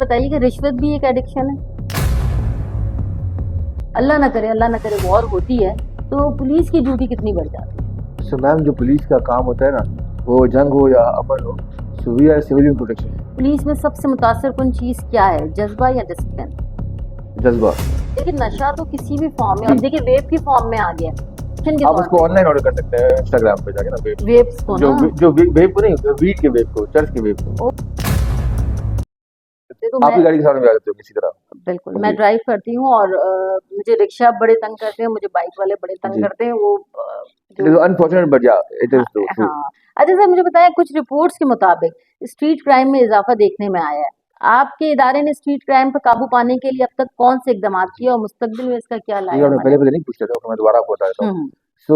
बताइए कि रिश्वत भी एक एडिक्शन है। अल्लाह ना करे वॉर होती है तो पुलिस की ड्यूटी कितनी बढ़ जाती है। सो मैम, जो पुलिस का काम होता है ना, वो जंग हो या अमन हो, so we are civilian protection. Police में सबसे मुतासर कुन चीज क्या है, जज्बा या डिसिप्लिन? जज्बा। देखिए नशा तो किसी भी फॉर्म में, अब देखिए वेब की फॉर्म में आ गया, एडिक्शन के आप तौर उसको पे ऑनलाइन ऑर्डर कर सकते हैं इंस्टाग्राम पे जाके ना, वेब। वेब्स को जो ना। जो वेब को नहीं, वीट के वेब को, चर्च के वेब को। तो आप मैं ही गाड़ी के सामने भी आ जाते हो किसी तरह। बिल्कुल मैं जी ड्राइव करती हूँ और मुझे रिक्शा बड़े तंग करते हैं, मुझे बाइक वाले बड़े तंग जी। करते हैं। वो इट इज जो अनफॉर्चुनेट बट या इट हाँ इज ट्रू। हाँ। अच्छा सर मुझे बताएं, कुछ रिपोर्ट्स के मुताबिक स्ट्रीट क्राइम में इजाफा देखने में आया है। आपके इदारे ने स्ट्रीट क्राइम पर काबू पाने के लिए अब तक कौन से इकदाम किए और मुस्तकबिल में इसका क्या ये लाया आपने अमल है? पहले पहले नहीं पूछा था, मैं दोबारा आपको बता देता हूँ। हम्म सो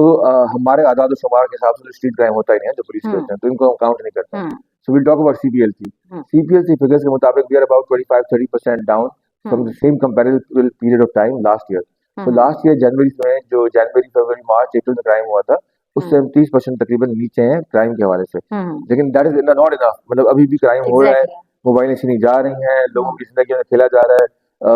हमारे आदाद और शुमार के हिसाब से स्ट्रीट क्राइम होता ही नहीं है जो पुलिस हम्म करते हैं, तो इनको हम काउंट नहीं करते हैं। Hmm so will talk about CPLC. Hmm CPLC figures के मुताबिक we are about 25-30% down from the hmm same comparable period of time last year. तो हम्म लास्ट ईयर जनवरी में, जो जनवरी फरवरी मार्च अप्रैल में क्राइम हुआ था, उससे हम 30% तकरीबन नीचे हैं क्राइम के हवाले से। लेकिन दैट इज नॉट इनफ, मतलब अभी भी क्राइम हो रहा है, एग्जैक्टली। मोबाइलें छीनी जा रही हैं, लोगों की जिंदगी में खेला जा रहा है,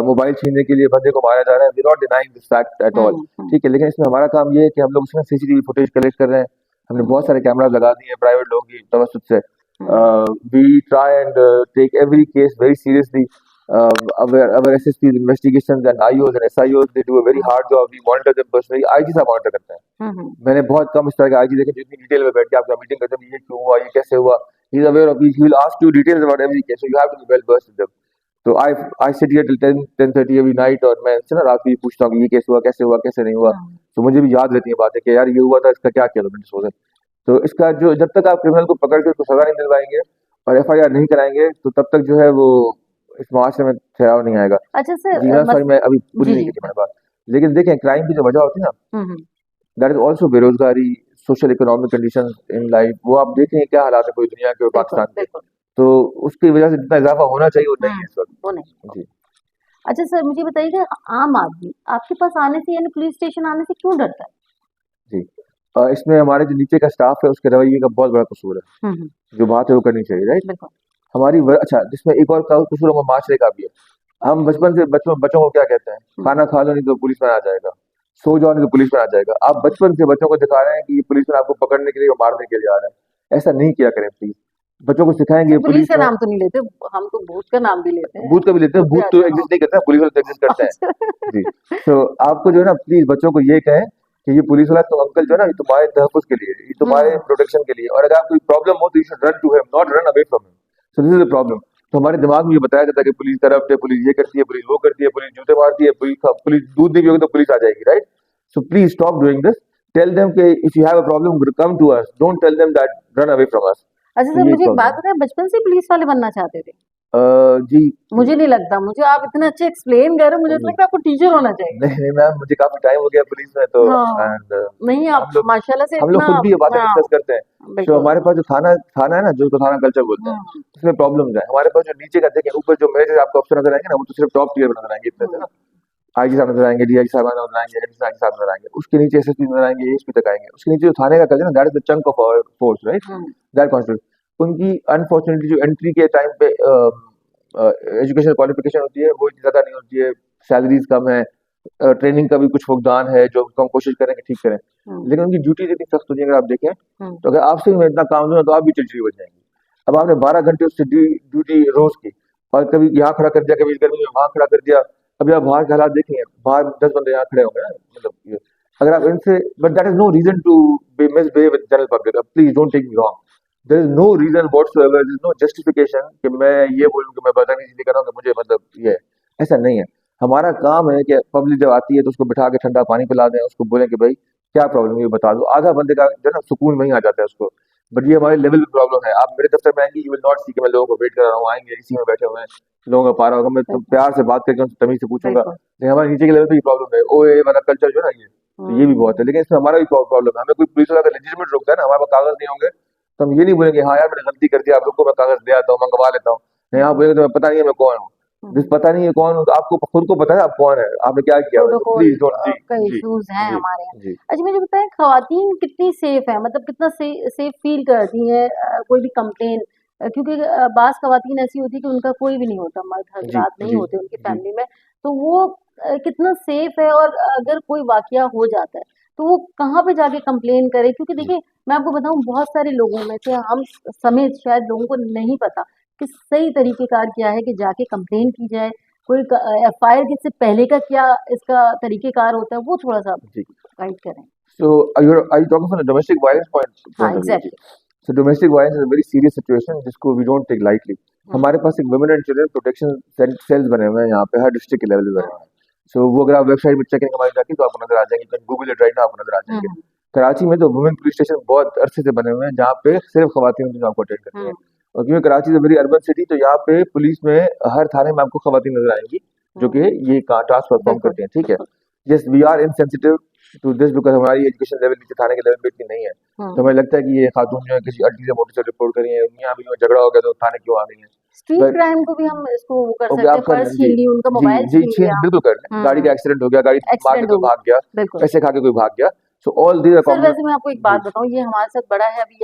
मोबाइल छीनने के लिए बंदे को मारा जा रहा है। We not denying this fact at all. ठीक है, लेकिन इसमें हमारा काम ये है कि हम लोग उसमें सीसीटीवी फुटेज कलेक्ट कर रहे हैं। हमने बहुत सारे कैमरा लगा दिए हैं प्राइवेट लोगों की तवज्जुह से। We try and take every case very seriously. Our SSPs, investigations and IOs and SIOs, they do a very hard job. We monitor them personally. IG साहब मॉनिटर करते हैं। मैंने बहुत कम इस तरह के IG देखे जो इतनी डिटेल में बैठ के आपका मीटिंग करते हैं, ये क्यों हुआ, ये कैसे हुआ। He is aware of. He will ask you details about every case, so you have to be well versed with them. तो I sit here till 10-10:30 every night, और मैं इनसे ना रात को ये पूछता हूँ कि ये केस हुआ, कैसे नहीं हुआ। तो मुझे भी याद रहती है बातें कि यार ये हुआ था, इसका क्या किया तुमने डिस्पोजल। तो इसका जो, जब तक आप क्रिमिनल को पकड़ के उसको सजा नहीं दिलवाएंगे और एफआईआर नहीं कराएंगे, तो तब तक जो है वो इस माशरे में ठहराव नहीं आएगा। अच्छा सर जी मैम, सॉरी मैं अभी पूरी जी नहीं जी की थी मैंने बात। लेकिन देखें, क्राइम की जो वजह होती है ना, हम्म दैट इज ऑल्सो बेरोजगारी, social economic condition in life. वो आप देख रहे हैं क्या हालात है पूरी दुनिया के और बिल्कुल पाकिस्तान के। बिल्कुल। तो उसकी वजह से जितना इजाफा होना चाहिए वो नहीं है इस वक्त। वो नहीं। जी अच्छा सर मुझे बताइए कि आम आदमी आपके पास आने से यानी पुलिस स्टेशन आने से क्यों डरता है? जी। इसमें हमारे जो नीचे का स्टाफ है उसके रवैये का बहुत बड़ा कसूर है। जो बात है वो करनी चाहिए, राइट। बिल्कुल। अच्छा, जिसमें एक और कसूर हमारे माशरे का भी है। हम बचपन से बच्चों को क्या कहते हैं, खाना खा लो नहीं तो पुलिस में आ जाएगा, सो जाओ नहीं तो पुलिस में आ जाएगा। आप बचपन से बच्चों को दिखा रहे हैं कि ये पुलिस में आपको पकड़ने के लिए और मारने के लिए आ रहा है। ऐसा नहीं किया करें प्लीज। बच्चों को सिखाएंगे तो पुलिस पुलिस का में। नाम तो नहीं लेते, हम तो भूत का नाम भी लेते हैं। भूत का भी लेते हैं, भूत भूत भी तो आता है, एग्जिस्ट नहीं करते हैं, पुलिस वाले तो एग्जिस्ट करते हैं। अच्छा। जी। तो आपको जो है ना, प्लीज बच्चों को ये कहें कि ये पुलिस वाला तो अंकल जो है ना, ये तुम्हारे तहफ्फुज के लिए, ये तुम्हारे प्रोटेक्शन के लिए, और अगर आपको कोई प्रॉब्लम हो तो you should run to him, not run away from him. So this is the problem. तो हमारे दिमाग में ये बताया जाता है कि पुलिस करप्ट है, पुलिस ये करती है, पुलिस वो करती है, पुलिस जूते मारती है, पुलिस दूध नहीं पियोगे तो पुलिस आ जाएगी, right. So please stop doing this. Tell them कि if you have a problem come to us, don't tell them that run away from us. अच्छा तो सर ये मुझे एक प्रॉब्लम बात बताएं, बचपन से पुलिस वाले बनना चाहते थे? है। जी। मुझे नहीं लगता, मुझे आप इतना अच्छे एक्सप्लेन कर रहे हो, मुझे तो लगता है आपको टीचर होना चाहिए। नहीं नहीं मैम, मुझे काफी टाइम हो गया पुलिस में, तो हाँ एंड नहीं आप हम लोग माशाल्लाह से हम लोग इतना। खुद भी ये बातें हाँ डिस्कस करते हैं। तो बिल्कुल। हमारे पास जो थाना थाना है ना, जो उसको थाना कल्चर बोलते हैं, हम्म उसमें प्रॉब्लम है। हमारे पास जो नीचे का देखें, ऊपर जो मेरे आपको अफसर नजर आएंगे ना, वो तो सिर्फ टॉप टियर में नजर आएंगे, इतने से हम्म ना। आईजी साहब नजर आएंगे, डीआईजी साहब नजर आएंगे, एडीसी साहब नजर आएंगे। उसके नीचे एसएसपी नजर आएंगे, एएसपी तक आएंगे। उसके नीचे जो थाने का कल्चर है ना, that is the chunk of our force, right. Hmm that constitute उनकी अनफॉर्चुनेटली जो एंट्री के टाइम पे एजुकेशन क्वालिफिकेशन होती है, वो इतनी ज्यादा नहीं होती है। सैलरीज कम है, ट्रेनिंग का भी कुछ फुकदान है, जो हम कोशिश करें कि ठीक करें। हम्म लेकिन उनकी ड्यूटी इतनी सख्त होती है, अगर आप देखें हम्म तो अगर आपसे भी इतना काम हो तो आप भी चिड़चिड़ी बन जाएंगी। अब आपने 12 घंटे उससे ड्यूटी रोज की, और कभी यहाँ खड़ा कर दिया, कभी गर्मी में वहां खड़ा कर दिया। अभी आप बाहर के हालात देखेंगे, बाहर 10 बंदे यहाँ खड़े होंगे ना, मतलब अगर आप इनसे, but that is no reason to be misbehave with general public. Please don't take me wrong, there is no reason whatsoever, there is no justification कि मैं ये बोलूं कि मैं बदतमीजी कर रहा हूं कि मुझे मतलब ये है। ऐसा नहीं है। हमारा काम है कि पब्लिक जब आती है तो उसको बिठा के ठंडा पानी पिला दें, उसको बोलें कि भाई क्या प्रॉब्लम है ये बता दो। आधा बंदे का जो है ना सुकून वहीं आ जाता है उसको। बट ये हमारे लेवल पे प्रॉब्लम है। आप मेरे दफ्तर में आएंगे, यू विल नॉट सी कि मैं लोगों को वेट कर रहा हूँ, आएंगे इसी में बैठे हुए हैं, लोगों का पारा होगा, मैं तो बिल्कुल प्यार से बात करके उनसे तमीज से पूछूंगा। बिल्कुल। लेकिन हमारे नीचे के लेवल पे ये प्रॉब्लम है, ओ ये वाला कल्चर जो है ना, ये तो ये भी बहुत है। लेकिन इसमें हमारा भी प्रॉब्लम है। हमें कोई पुलिस वाला लेजिटिमेट रोकता है ना, हमारे पास कागज नहीं होंगे तो हम ये नहीं बोलेंगे हाँ यार मैंने गलती कर दिया, आप रुको मैं कागज ले आता हूँ, मंगवा लेता हूँ। नहीं, आप बोलेंगे तो मैं पता नहीं है मैं कौन हूँ। जिस पता नहीं है कौन हूँ, तो आपको खुद को पता है आप कौन है, आपने क्या किया हुआ है, तो प्रोटोकॉल प्लीज डोंट। जी का जी इश्यूज हैं जी हमारे यहाँ। जी। अच्छा मुझे बताएं, खवातीन कितनी सेफ है, मतलब कितना सेफ फील करती हैं? कोई भी कंप्लेन क्योंकि बाज़ ख़वातीन ऐसी होती है कि उनका कोई भी नहीं होता, मर्द जी हज़रात नहीं जी होते उनकी जी फैमिली में, तो वो कितना सेफ है, और अगर कोई वाक़या हो जाता है, तो वो कहाँ पे जाके कंप्लेन करे? क्योंकि जी देखिए, मैं आपको बताऊँ, बहुत सारे लोगों में से हम समेत शायद लोगों को नहीं पता कि सही तरीक़ेकार क्या है कि जाके कंप्लेन की जाए, कोई एफआईआर की से पहले का क्या इसका तरीक़ेकार होता है, वो थोड़ा-सा जी। गाइड करें। So are you talking from the domestic violence हाँ, point of view? Exactly. So domestic violence is a very serious situation जिसको we don't take lightly. हुँ, हमारे पास एक women and children protection cells बने हुए हैं यहाँ पे, हर डिस्ट्रिक्ट के लेवल पे हुँ, बने हुए हैं. So वो अगर आप वेबसाइट में चेक करेंगे हमारी जाके, तो आपको नजर आ जाएंगे. You can Google it right now, आपको नजर आ हुँ, जाएंगे. हुँ, कराची में तो वुमेन पुलिस स्टेशन बहुत अरसे से बने हुए हैं जहाँ पे सिर्फ खवातीन जो आपको अटेंड करती हुँ, हैं. और क्योंकि Karachi is very urban city, तो यहाँ पे पुलिस में हर थाने में आपको खवातीन नजर आएंगी जो हुँ, कि ये टास्क परफॉर्म बिल्कुल, करती हैं. ठीक है. बिल्कुल। Yes, we are insensitive to this because हमारी एजुकेशन लेवल नीचे थाने के लेवल पे इतनी नहीं है. तो हुँ। हमें लगता है कि ये खातून जो है किसी अल्टी से मोटी से रिपोर्ट करी है, यहाँ भी झगड़ा हो गया तो थाने क्यों आ गई है. स्ट्रीट बट क्राइम को भी हम इसको वो कर ओके, सकते आप हैं, कर पर्स लें. जी छीन ली, उनका जी मोबाइल जी, छीन छीन लिया। बिल्कुल कर लें. गाड़ी का एक्सीडेंट हो गया, गाड़ी मार के एक्सीडेंट कोई हो गया, भाग गया, बिल्कुल। पैसे खा के कोई भाग गया. So all these are sir, common. वैसे मैं आपको एक जी बात बताऊँ, ये हमारे साथ बड़ा है अभी,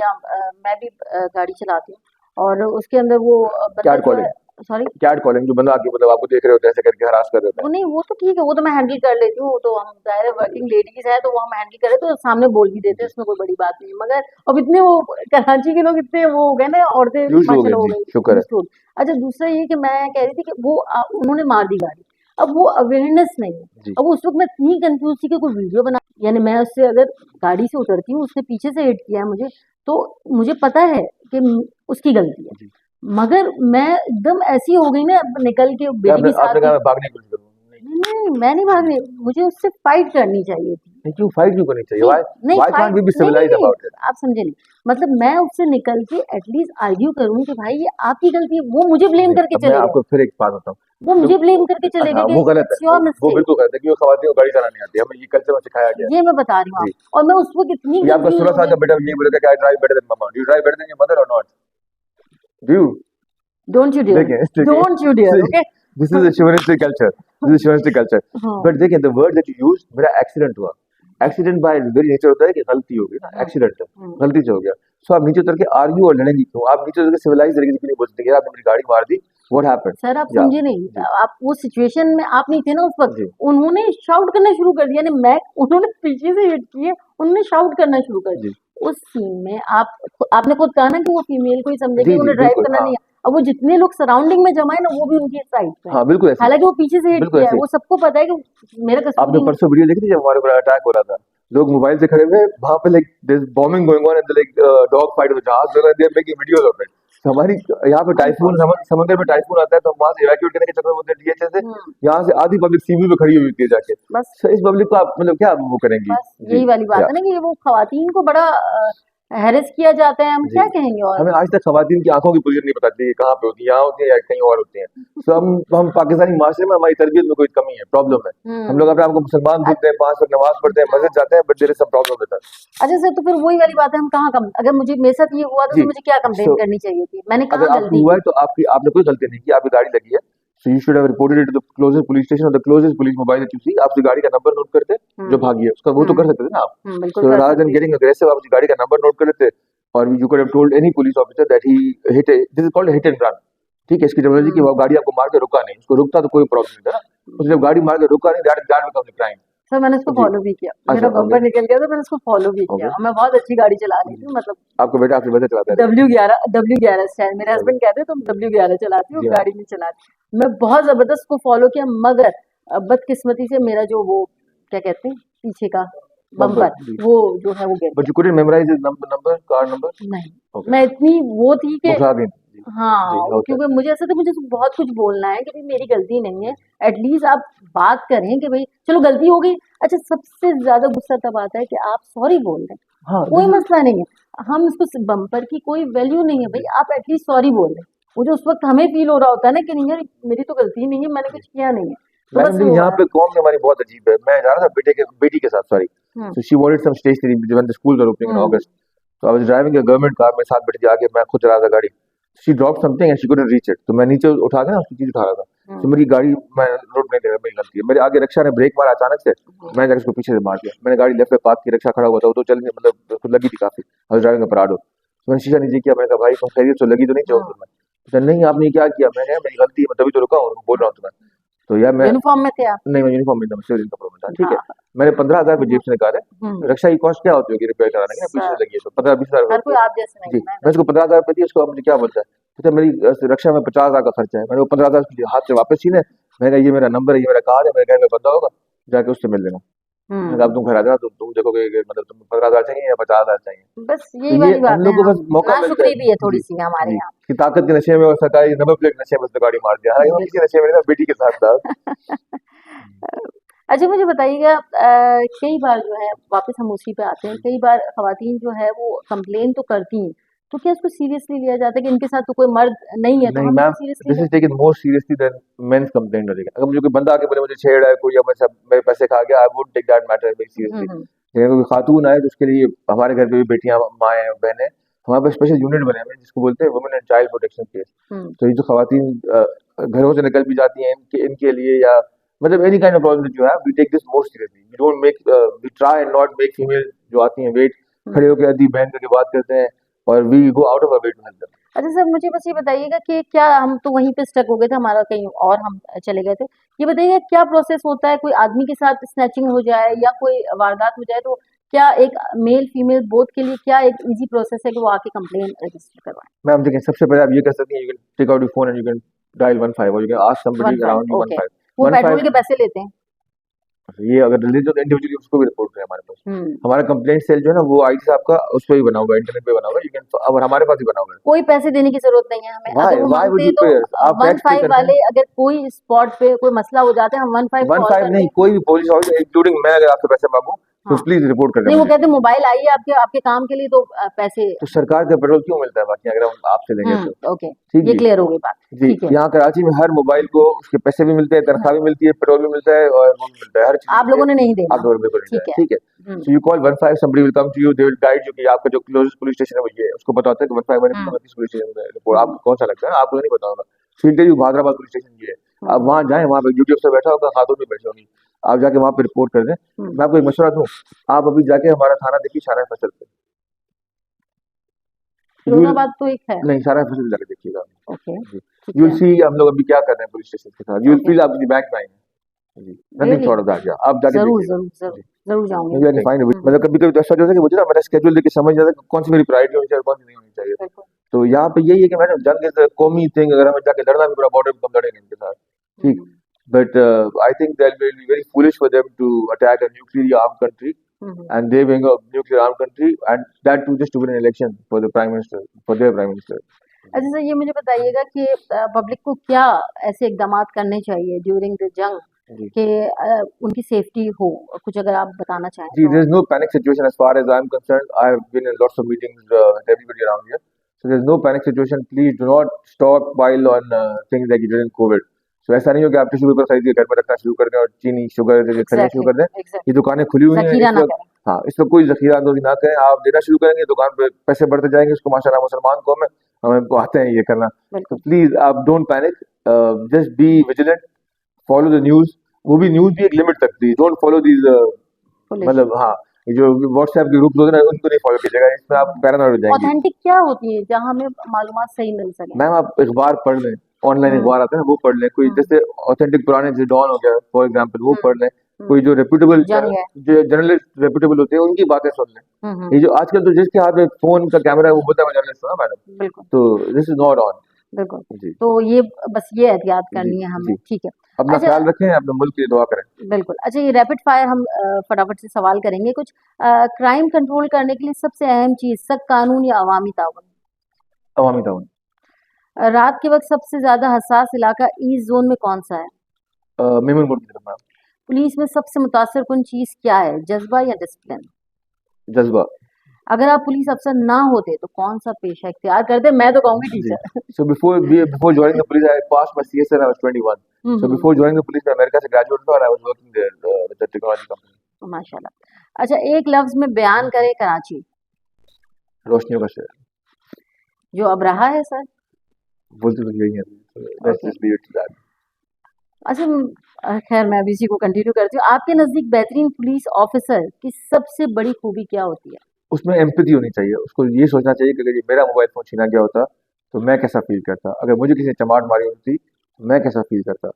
मैं भी गाड़ी चलाती हूँ, और उसके अंदर वो बंदा कैट जो है, कॉलिंग. सॉरी, कैट कॉलिंग जो बंदा आके मतलब आपको देख रहे होते हैं ऐसे करके हरास कर रहे होते वो हैं. नहीं, वो तो ठीक है, वो तो मैं हैंडल कर लेती हूँ, वो तो हम ज़ाहिर है वर्किंग लेडीज़ हैं, तो वो हम हैंडल कर लेते हैं, तो सामने बोल भी देते हैं, जी, इसमें कोई बड़ी बात नहीं है। मगर अब इतने वो कराची के लोग इतने वो हो गए ना, औरतें यूज्ड हो गए. माशाल्लाह हो जी, गई, शुक्र है. Used to. अच्छा, दूसरा ये कि मैं कह रही थी कि वो उन्होंने मार दी गाड़ी, अब वो अवेयरनेस नहीं है। जी अब उस वक़्त मैं इतनी कन्फ्यूज़ थी कि कोई वीडियो बना, यानी मैं उससे अगर गाड़ी से उतरती हूँ, उसने पीछे से हिट किया है मुझे, तो मुझे पता है कि उसकी गलती है। जी. मगर मैं एकदम ऐसी हो गई ना, अब निकल के क्या बेटी आपने भी साथ आपने कहा थी। मैं भागने की कोशिश करूँ? नहीं. नहीं, मैं नहीं भागने, मुझे उससे फाइट करनी चाहिए थी। नहीं, क्यों फाइट क्यों करनी चाहिए? नहीं, व्हाई नहीं why fight, can't we be नहीं, नहीं, सिविलाइज्ड नहीं, अबाउट इट? आप समझे नहीं। मतलब मैं उससे निकल के एटलीस्ट आर्ग्यू करूँ कि भाई ये आपकी गलती है, वो मुझे ब्लेम नहीं, करके अब मैं चले गए। आपको फिर एक बात बताऊँ. वो जो मुझे ब्लेम करके चले हाँ, गए वो कि गलत है. इट्स योर वो मिस्टेक। बिल्कुल गलत है क्योंकि खवातीन को गाड़ी चलानी आती है. हमें ये कल्चर में सिखाया गया है. ये मैं बता रही हूँ जी. आपको, और मैं उस वक़्त इतनी ये आपका कन्फ्यूज़ 16 हो साल गई। का बेटा ये बोलेगा कि I drive better than mamma. Do you drive better than your mother or not? Do you? Don't you dare, देखिए, देखिए, don't you dare, okay? This is a humanistic culture. This is humanistic culture. हाँ, but देखिए, the word that you used, मेरा accident हुआ. Accident by very nature होता है कि गलती हो गई ना, हुँ, एक्सीडेंट है, हुँ। गलती से हो गया. सो आप नीचे उतर के आर्ग्यू और लड़ेंगी क्यों? आप नीचे उतर के सिविलाइज तरीके से क्यों नहीं बोल सकते कि आपने मेरी गाड़ी मार दी, व्हाट हैपेंड? सर, आप या समझे नहीं, जी आप वो सिचुएशन में आप नहीं थे ना उस वक़्त। जी उन्होंने शाउट करना शुरू कर दिया, यानी मैं, उन्होंने पीछे से हिट किए, उन्होंने शाउट करना शुरू कर जी दिया। उस सीन में आपने खुद कहा ना कि वो फीमेल को ही समझे कि जी जी, उन्हें ड्राइव बिल्कुल. करना हाँ नहीं है। अब वो जितने लोग सराउंडिंग में जमा है ना, वो भी उनकी साइड पे हैं। हाँ, बिल्कुल ऐसे ही, हालाँकि वो पीछे से हिट बिल्कुल किया है, ऐसे ही. वो सबको पता है कि मेरा कसूर आपने ही नहीं। परसों वीडियो देखी थी जब हमारे ऊपर अटैक हो रहा था? लोग मोबाइल से खड़े हुए, वहां पे like there is bombing going on and like dog fight with जहाज लोग they are making videos of it. हमारी यहाँ पे टाइफून, समंदर में टाइफून आता है तो हम वहां से इवैक्यूएट करने के चक्कर में बोलते हैं डीएचए से. हुँ, यहाँ से आधी पब्लिक सीवी पे खड़ी हुई होती है जाके. बस सो इस पब्लिक को आप मतलब क्या वो करेंगी? बस जी यही वाली बात या है ना कि वो खवातीन को बड़ा हैरेस किया जाता है, हम जी. क्या कहेंगे और? हमें आज तक खवातीन की आंखों की पोजीशन नहीं बताती है कहाँ पे होती है, यहाँ होती है या कहीं और होती है. सो हम पाकिस्तानी माशरे में हमारी तरबियत में कोई कमी है, प्रॉब्लम है. हम लोग हुँ। अपने आपको मुसलमान अ, बोलते हैं, 5 वक्त नमाज पढ़ते हैं, मस्जिद जाते हैं, but there is some problem with us. अच्छा सर, तो फिर वही वाली बात है, हम कहाँ कम, अगर मुझे मेरे साथ ये हुआ था जी. तो मुझे क्या कंप्लेन सो करनी चाहिए थी? मैंने अगर कहाँ आपको गलती हुआ की? है तो आपकी आपने कोई गलती नहीं की, आपकी गाड़ी लगी है. So you should have reported it to the closest police station or the closest police mobile that you see. आप उसकी गाड़ी का नंबर नोट करते जो हुँ, भागी है उसका, वो तो हुँ, कर सकते थे ना आप. बिल्कुल सो कर रादर देन सकती गेटिंग अग्रेसिव, आप उसकी गाड़ी का नंबर नोट कर लेते और you could have told any police officer that he hit, this is called hit and run. ठीक है, इसकी टर्मिनोलॉजी की हुँ, वो गाड़ी आपको मार के रुका नहीं, उसको रुकता तो कोई प्रॉब्लम नहीं था ना. उसने जब गाड़ी मार के रुका नहीं, that becomes a crime. Sir मैंने उसको जी. फ़ॉलो भी किया, अच्छा, मेरा ओके बम्पर निकल गया था, मैंने उसको फ़ॉलो भी किया, ओके. और मैं बहुत अच्छी गाड़ी चला लेती हूँ, मतलब आपका बेटा आपसे बेहतर चलाता है लेकिन. W11 शायद, मेरे ओके. हस्बैंड कहते हैं तुम W11 चलाती हो, जी हाँ. गाड़ी नहीं चलाती। मैं बहुत ज़बरदस्त उसको फ़ॉलो किया, मगर बदकिस्मती से मेरा जो वो क्या कहते हैं पीछे का बम्पर. बम्पर, जी. वो जो है वो गिर बट गया। You couldn't memorise his number, car number. नहीं, ओके. मैं इतनी वो थी कि मुखरा दिन. जी हाँ, जी, होता है. क्योंकि मुझे ऐसा था, मुझे उसको बहुत कुछ बोलना है कि भाई मेरी गलती नहीं है, एटलीस्ट आप बात करें कि भाई चलो गलती हो गई। अच्छा, सबसे ज़्यादा गुस्सा तब आता है कि आप सॉरी बोल रहे हैं, हाँ, कोई दिस इज मसला नहीं है, हम इसको बम्पर की कोई वैल्यू नहीं है भाई, जी आप एटलीस्ट सॉरी बोल रहे हैं। वो जो उस वक्त हमें फील हो रहा होता है ना कि नहीं यार, मेरी तो गलती नहीं है, मैंने जी. कुछ किया नहीं है, तो मैडम बस देखिए वो यहाँ है। पे कौम में हमारी बहुत अजीब है. मैं जा रहा था बेटी के साथ, sorry. Hmm, so she wanted some stationery when the schools are opening in hmm, August. So I was driving a government car, मेरे साथ बैठ के आगे, मैं खुद चला रहा था गाड़ी. She drop something and she couldn't reach it, तो मैं नीचे उठा के ना उसकी चीज उठा रहा था. तो हम्म, मेरी गाड़ी, मैं रोड नहीं दे रहा, मेरी गलती है. मेरे आगे रिक्शा ने ब्रेक मारा अचानक से, मैंने जाकर उसको पीछे से मार दिया. मैंने गाड़ी लेफ्ट पे पार्क की, रिक्शा खड़ा हुआ था, वो तो चल नहीं, मतलब उसको लगी थी काफी. आई वाज ड्राइविंग अ प्राडो. तो मैंने शीशा नीचे किया, मैंने कहा भाई तुम खैरियत तो लगी तो नहीं चोट हाँ, तुम्हें? तो नहीं आपने क्या किया? मैंने कहा मेरी गलती है, मैं तभी तो रुका हूँ, बोल रहा हूँ तुम्हें। तो यार मैं यूनिफॉर्म में थे आप? नहीं, मैं यूनिफॉर्म में था, सिविल कपड़ों में था, ठीक है। हाँ, मैंने 15,000 रुपये हाँ, जेब से निकाले। हुँ, रक्षा की कॉस्ट क्या होती होगी रिपेयर कराने की ना, पीछे सर से लगी है तो 15-20,000 हर होती कोई होगी। आप जैसे नहीं जी, है ना, मैं उसको 15,000 रुपये दिए, उसको अब मुझे क्या बोलता है? कहता है मेरी रक्षा में 50,000 का खर्चा है। मैंने वो 15,000 हाथ से वापस छीने, मैंने कहा ये मेरा नंबर है, ये मेरा कार्ड है, मेरे घर में बंदा होगा, जाके उससे मिल लेना। मैंने कहा अब हुँ, तुम घर आ जाना, तो तुम देखोगे कि मतलब तुम्हें 15,000 चाहिए या 50,000 चाहिए। बस तो यही ये वाली हम बात है, लोग को बस हम मौका मिलता है। नाशुक्री भी है जी, थोड़ी-सी हमारे जी, यहाँ। कि ताकत के नशे में और सरकारी नंबर प्लेट नशे में उसने गाड़ी मार दिया। हालाँकि वो किसी बिल्कुल। नशे में नहीं था, बेटी के साथ था। अच्छा मुझे बताइएगा कई बार जो है वापस हम उसी पे आते हैं, कई बार ख़वातीन जो है वो कंप्लेन तो करती हैं, तो क्या इसको सीरियसली लिया जाता है कि इनके साथ तो कोई मर्द नहीं है, तो नहीं हम मैम, इसको सीरियसली दिस लें? Is taken more seriously than men's complaint वगैरह। अगर मुझे कोई बंदा आके बोले मुझे छेड़ा है कोई या मेरे पैसे खा गया, I would take that matter very hmm, seriously. हुँ, लेकिन कोई खातून आए तो उसके लिए हमारे घर पे भी बेटियां माएँ हैं बहनें हैं, हमारे पास स्पेशल यूनिट बने हुए हैं जिसको बोलते हैं women and child protection case. हुँ, तो ये जो खवातीन घरों से निकल भी जाती हैं इनके इनके लिए या मतलब एनी काइंड ऑफ प्रॉब्लम जो है, we take this more seriously. We don't make we try and not make female जो आती हैं वेट खड़े हुँ। होकर आधी बहन करके बात करते हैं, और we go out of our way to help them. अच्छा सर मुझे बस ये बताइएगा कि क्या हम तो वहीं पे स्टक हो गए थे, हमारा कहीं और हम चले गए थे। ये बताइएगा क्या प्रोसेस होता है, कोई आदमी के साथ स्नैचिंग हो जाए या कोई वारदात हो जाए, तो क्या एक मेल फीमेल बोथ के लिए क्या एक ईज़ी प्रोसेस है कि वो आके कंप्लेन रजिस्टर करवाएँ? मैम देखिए, सबसे पहले आप ये कर सकती हैं, you can take out your phone and you can dial 15 और you can ask somebody 15 around you okay. 15। वो पेट्रोल 15 के पैसे लेते हैं? ये अगर रिलीज हो तो इंडिविजुअली उसको भी रिपोर्ट करें हमारे पास। हुँ। हमारा कंप्लेंट सेल जो है ना वो आईटी साहब का उस पे ही बना हुआ है, इंटरनेट पे बना हुआ है, यू कैन और हमारे पास ही बना हुआ है। कोई पैसे देने की ज़रूरत नहीं है हमें। अगर व्हाई वो व्हाई माँगते वुड हैं यू तो पे? आप टैक्स पे 15 करते हैं। वाले अगर कोई स्पॉट पे कोई मसला हो जाता है, हम 15 कॉल 15 कर नहीं, दें। कोई भी पुलिस ऑफिसर इंक्लूडिंग मैं अगर आपसे पैसे मांगूं तो हाँ। प्लीज रिपोर्ट कर दें नहीं वो मुझे। कहते हैं मोबाइल आई है आपके आपके काम के लिए तो पैसे तो सरकार का पेट्रोल क्यों मिलता है बाकी, अगर हम आपसे लेंगे तो? ओके। ठीक ये जी। क्लियर हो गई बात। जी, ठीक है। यहाँ कराची में हर मोबाइल को उसके पैसे भी मिलते हैं, हाँ, तनख्वाह भी मिलती है, पेट्रोल भी मिलता है और वो भी मिलता है, हर चीज़ आप मिलती है। लोगों ने नहीं आप देना। लोग बिल्कुल नहीं ठीक जाए, है। ठीक है? Hmm, so you call 15, somebody will come to you, they will guide you कि आपका जो क्लोजेस्ट पुलिस स्टेशन है वो ये है। उसको पता होता है कि 15 मैंने हुँ, किस पुलिस स्टेशन में रिपोर्ट, हुँ, आपको कौन सा लगता है, आपको नहीं पता होगा। So will tell you Bhadrabad police station ये है। आप हुँ, वहाँ जाएँ, वहाँ पे ड्यूटी अफ़सर बैठा होगा, खातून भी बैठी होंगी। आप जाके वहाँ पे रिपोर्ट कर दें। हुँ। मैं आपको एक मशवरा दूँ, आप अभी जाके हमारा थाना देखिए, शाहराह फैसल पे। यू विल फिरोज़ाबाद तो एक है। नहीं, शाहराह फैसल जाके देखिएगा। ओके, जी। ठीक यू विल है। सी हम लोग अभी क्या कर रहे हैं पुलिस स्टेशन के साथ। You will okay. फील आप अपनी बैंक में आए हैं। जी, nothing really? Short of that, या आप जाके ज़रूर, देखिएगा। ज़रूर, ज़रूर, जी। ज़रूर जाऊँगी मे बी मैं। आई कैन फाइंड हुँ, मतलब कभी-कभी तो ऐसा हो जाता है कि मुझे ना मेरा शेड्यूल देख के समझ जाता है कि कौन सी मेरी प्रायोरिटी होनी चाहिए और कौन सी नहीं होनी चाहिए। बिल्कुल। तो यहाँ पे यही है कि मैडम जंग इज़ अ कौमी थिंग, अगर हमें जाके लड़ना भी पड़ा बॉर्डर पे, हम लड़ेंगे उनके साथ, ठीक? Hmm, but I think that will be very foolish for them to attack a nuclear armed country hmm, hmm. and they being a nuclear armed country and that too just to win an election for the prime minister, for their prime minister. जी। अच्छा sir ये मुझे बताइएगा कि public को क्या ऐसे इक़दामात करने चाहिए ड्यूरिंग द जंग जी। कि उनकी सेफ्टी हो? कुछ अगर आप बताना चाहें See, तो? there's no panic situation as far as I'm concerned. I've been in lots of meetings with everybody around here. So there's no panic situation. Please do not stockpile on things like during COVID. So ऐसा नहीं हो कि आप tissue paper खरीद के घर में रखना शुरू कर दें और चीनी, शुगर खरीदना शुरू एग्ज़ैक्टली, कर दें। ये एग्ज़ैक्टली। दुकानें खुली हुई हैं ज़ख़ीरा इस ना वक्त। करें। हाँ, इस वक्त कोई ज़ख़ीरा अंदोज़ी ना करें। आप देना शुरू करेंगे, दुकान पे पैसे बढ़ते जाएंगे, उसको माशाल्लाह मुसलमान कौम है, हमें तो आते हैं ये करना। तो बिल्कुल, प्लीज़ आप don't panic, just be vigilant, follow the news. वो भी न्यूज़ भी एक लिमिट तक दी, डोंट फॉलो दीज़ पुलिस। मतलब हाँ, ये जो व्हाट्सएप के ग्रुप होते हैं ना उनको नहीं फॉलो कीजिएगा, इसमें आप पैरानॉइड हो जाएंगी। ऑथेंटिक क्या होती है जहाँ हमें मालूमात सही मिल सकें? मैम आप अखबार पढ़ लें, ऑनलाइन हुँ, अखबार आते हैं ना वो पढ़ लें, कोई हुँ, जैसे ऑथेंटिक पुराने जैसे डॉन हो गया फॉर एग्जांपल वो हुँ, पढ़ लें, कोई हुँ। जो रेप्यूटेबल जंग है। जो जर्नलिस्ट रेप्यूटेबल होते हैं उनकी बातें सुन लें। हुँ, ये हुँ। जो आजकल तो जिसके हाथ में फोन का कैमरा है वो बोलता है मैं जर्नलिस्ट हूँ ना मैडम, बिल्कुल, तो दिस इज नॉट ऑन। बिल्कुल। जी। तो ये बस ये एहतियात जी। करनी है हमें, जी। ठीक है। अपना अच्छा ख्याल रखें, अपने मुल्क के लिए दुआ करें। बिल्कुल। अच्छा ये रैपिड फायर हम फटाफट से सवाल करेंगे कुछ। क्राइम कंट्रोल करने के लिए सबसे अहम चीज़ सख्त कानून या अवामी ताउन? अवामी ताउन। रात के वक़्त सबसे ज़्यादा हसास इलाका ईस्ट ज़ोन में कौन-सा है? मेमनपुर की तरफ मैम। पुलिस में सबसे मुतासिर कुन चीज़ क्या है, जज़्बा या डिसिप्लिन? जज्बा। अगर आप पुलिस अफ़सर ना होते तो कौन-सा पेशा इख्तियार करते? मैं तो कहूँगी जी। Teacher. So before joining the police, I passed my CSR. I was 21. Hmm, So hmm. before joining the police, मैं अमेरिका से ग्रेजुएट था और I was working there with the technology company. माशाल्लाह। अच्छा एक लफ्ज़ में बयान करें कराची, रोशनियों का शहर। जो अब रहा है सर? बोलते तो यही है। So let's okay. just leave it to that. अच्छा खैर मैं अभी इसी को कंटिन्यू करती हूँ। आपके नज़दीक बेहतरीन पुलिस ऑफ़िसर की सबसे बड़ी खूबी क्या होती है? उसमें एम्पैथी होनी चाहिए। उसको ये सोचना चाहिए कि अगर ये मेरा मोबाइल फ़ोन छीना गया होता, तो मैं कैसा फ़ील करता? अगर मुझे किसी ने चमाट मारी होती, तो मैं कैसा फ़ील करता?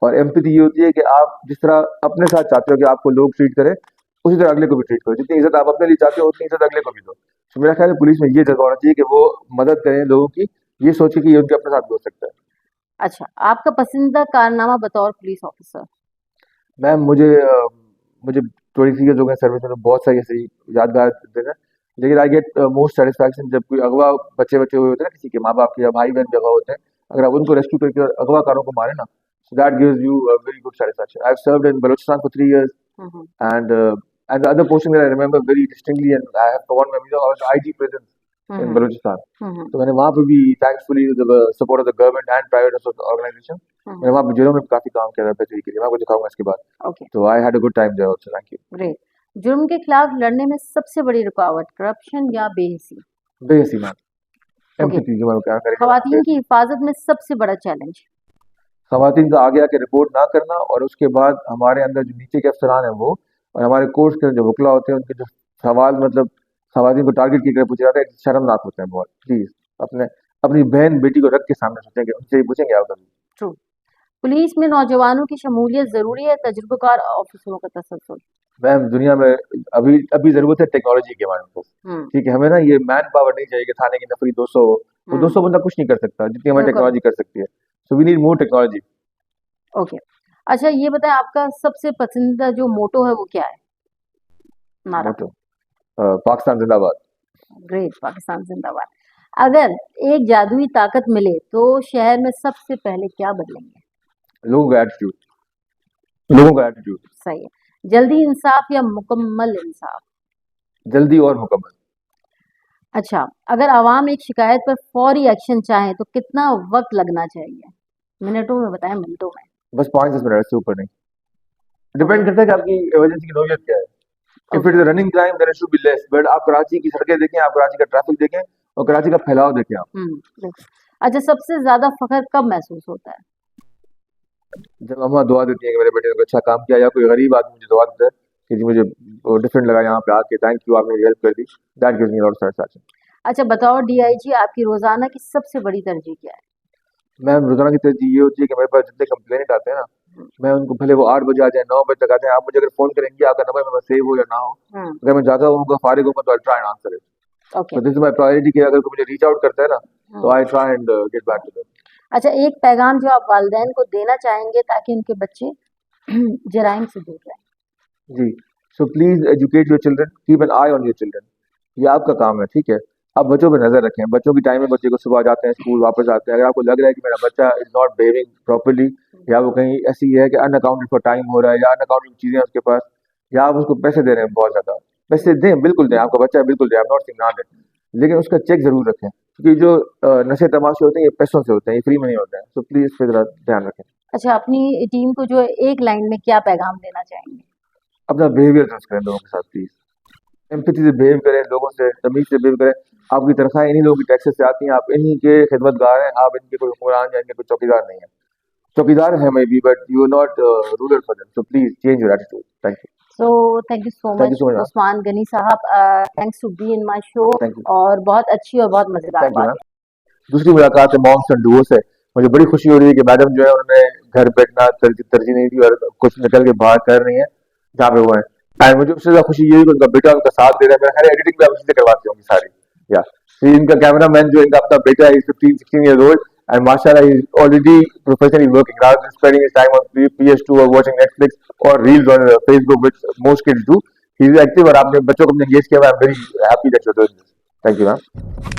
और एम्पैथी ये होती है कि आप जिस तरह अपने साथ चाहते हो कि आपको लोग ट्रीट करें, उसी तरह अगले को भी ट्रीट करो। जितनी इज़्ज़त आप अपने लिए चाहते हो, उतनी इज़्ज़त अगले को भी दो। तो मेरा ख़्याल है पुलिस में ये जज़्बा होना चाहिए कि वो मदद करें लोगों की, ये सोच के कि ये उनके अपने साथ भी हो सकता है। अच्छा, आपका पसंदीदा कारनामा बतौर पुलिस ऑफिसर? मैम मुझे 23 ईयर्स हो गए सर्विस में, तो बहुत सारी ऐसी यादगार दिन है। लेकिन आई गेट मोस्ट सेटिस्फैक्शन जब कोई अगवा बच्चे हुए होते हैं ना, किसी के माँ बाप के या भाई बहन भी अगवा होते हैं, अगर आप उनको रेस्क्यू करके और अगवाकारों को मारे ना, so that gives you a very good satisfaction. I've served in Balochistan for 3 years, hmm and the other posting that I remember very distinctly, and I have for one memory, I was IG presence in hmm Balochistan. हम्म तो मैंने वहाँ पे भी thankfully with the support of the government and private organization, मैंने वहाँ पे जेलों में भी काफ़ी काम किया था बेहतरी के लिए। मैं आपको दिखाऊंगा इसके बाद। ओके, तो I had a good time there also. Thank you. Great. जुर्म के खिलाफ लड़ने में सबसे बड़ी रुकावट करप्शन या बेहिसी? बेहसी मैम, ओके, एम्पैथी जो मैं क्या करेंगे मैम, खवातीन की हिफाजत में सबसे बड़ा चैलेंज? खवातीन का आगे आके रिपोर्ट ना करना, और उसके बाद हमारे अंदर जो नीचे के अफसरान हैं वो, और हमारे कोर्ट्स के अंदर जो वकला होते हैं, उनके जो सवाल मतलब खवातीन को टारगेट किए पूछे जाते हैं, शर्मनाक होते हैं बहुत। प्लीज अपने अपनी बहन बेटी को रख के सामने सोचेंगे, उनसे ही पूछेंगे आप कभी। ट्रू। पुलिस में नौजवानों की शमूलियत जरूरी है, तजुर्बेकार ऑफिसरों का तसल्सल? मैम दुनिया में अभी अभी जरूरत है टेक्नोलॉजी की हमारे पास। हम्म ठीक है, हमें ना ये मैन पावर नहीं चाहिए कि थाने की नफरी 200 हो। वो 200 बंदा कुछ नहीं कर सकता जितनी हमारी बिल्कुल। टेक्नोलॉजी कर सकती है। So we need more technology. Okay, अच्छा ये बताएं, आपका सबसे पसंदीदा जो मोटो है वो क्या है, नारा? मोटो पाकिस्तान जिंदाबाद। ग्रेट, पाकिस्तान जिंदाबाद। अगर एक जादुई ताकत मिले तो शहर में सबसे पहले क्या बदलेंगे? लोगों का एटीट्यूड, लोगों का एटीट्यूड। सही है। जल्दी इंसाफ या मुकम्मल इंसाफ? जल्दी और मुकम्मल। अच्छा, अगर आवाम एक शिकायत पर फौरी एक्शन चाहे तो कितना वक्त लगना चाहिए? मिनटों में बताएं, मिनटों में? बस 5-10 मिनट से ऊपर नहीं। ओके डिपेंड करता है कि आपकी इमरजेंसी की नौयत क्या है। If it okay. Is running crime then it should be less, but आप कराची की सड़कें देखें, आप कराची का ट्रैफिक देखें, और कराची का फैलाव देखें आप। बिल्कुल। अच्छा, सबसे ज्यादा फख्र कब महसूस होता है? जब अम्मा दुआ देती है कि मेरे बेटे ने कोई अच्छा काम किया, या कोई गरीब आदमी मुझे दुआ देता है कि जी मुझे डिफरेंट लगा यहाँ पे आके, थैंक यू आपने मेरी हेल्प कर दी, that gives me lot of satisfaction. अच्छा बताओ डीआईजी, आपकी रोजाना की सबसे बड़ी तरजीह क्या है? मैम रोजाना की तरजीह ये होती है कि मेरे पास जितने कंप्लेंट आते हैं ना, मैं उनको भले वो 8 बजे आ जाए, 9 बजे तक आ जाए, आप मुझे अगर फोन करेंगे, आपका नंबर मेरे पास सेव हो या ना हो, हम्म अगर मैं जागा होऊंगा फारिग होऊंगा, तो I try and answer it. Okay. तो दिस इज माय प्रायोरिटी कि अगर कोई मुझे रीच आउट करता है ना, तो I try and get back to them. अच्छा, एक पैगाम जो आप वालिदैन को देना चाहेंगे ताकि उनके बच्चे जराइम से दूर रहें? जी, so please educate your children, keep an eye on your children. ये आपका काम है, ठीक है। आप बच्चों पे नजर रखें, बच्चों की टाइम में बच्चे को सुबह जाते हैं स्कूल, वापस आते हैं, अगर आपको लग रहा है कि मेरा बच्चा इज नॉट बिहेविंग प्रॉपर्ली, या वो कहीं ऐसी है कि अनअकाउंटेड फॉर टाइम हो रहा है, या अनअकाउंटेड चीजें हैं उसके पास, या आप उसको पैसे दे रहे हैं बहुत ज्यादा, पैसे दें, बिल्कुल दें, आपका बच्चा है बिल्कुल दें, आई एम नॉट सेइंग ना दें, लेकिन उसका चेक जरूर रखें, क्योंकि जो नशे तमाशे होते हैं ये पैसों से होते हैं, ये फ्री में नहीं होते हैं। सो प्लीज इस पे जरा ध्यान रखें। अच्छा, अपनी टीम को जो एक लाइन में क्या पैगाम देना चाहेंगे? अपना बिहेवियर दुरुस्त करें लोगों के साथ प्लीज, एम्पैथी से बिहेव करें, लोगों से तमीज से बिहेव करें। आपकी तनख्वाहें इन्हीं लोगों की टैक्सेस से आती हैं, आप इन्हीं के खिदमतगार हैं, आप इनके कोई हुक्मरान या इनके कोई चौकीदार नहीं है। चौकीदार है maybe, but you are not ruler for them, so please change your attitude. Thank you. So thank you so thank much you so much ma'am. Usman Ghani sahab, thanks to be in my show, thank you. और बहुत अच्छी और बहुत मजेदार thank you बात ma'am. दूसरी मुलाकात है मॉम्स एंड डुओ से। मुझे बड़ी खुशी हो रही है कि मैडम जो है उन्होंने घर बैठना तरजीह नहीं दी, और कुछ निकल के बाहर कर रही है जहाँ पे हुए हैं। एंड मुझे उससे ज्यादा खुशी ये है कि उनका बेटा उनका साथ दे रहा है। मैं हर एडिटिंग भी आप इसी से करवाती होंगी सारी, या तो इनका कैमरा मैन जो इनका अपना बेटा है, 15-16 years old, and mashallah he is already professionally working rather than spending his time on PS2 or watching Netflix or reels on Facebook, which most kids do. He is active, और आपने बच्चों को अपने engage किया। I am very happy that you are doing this. Thank you ma'am.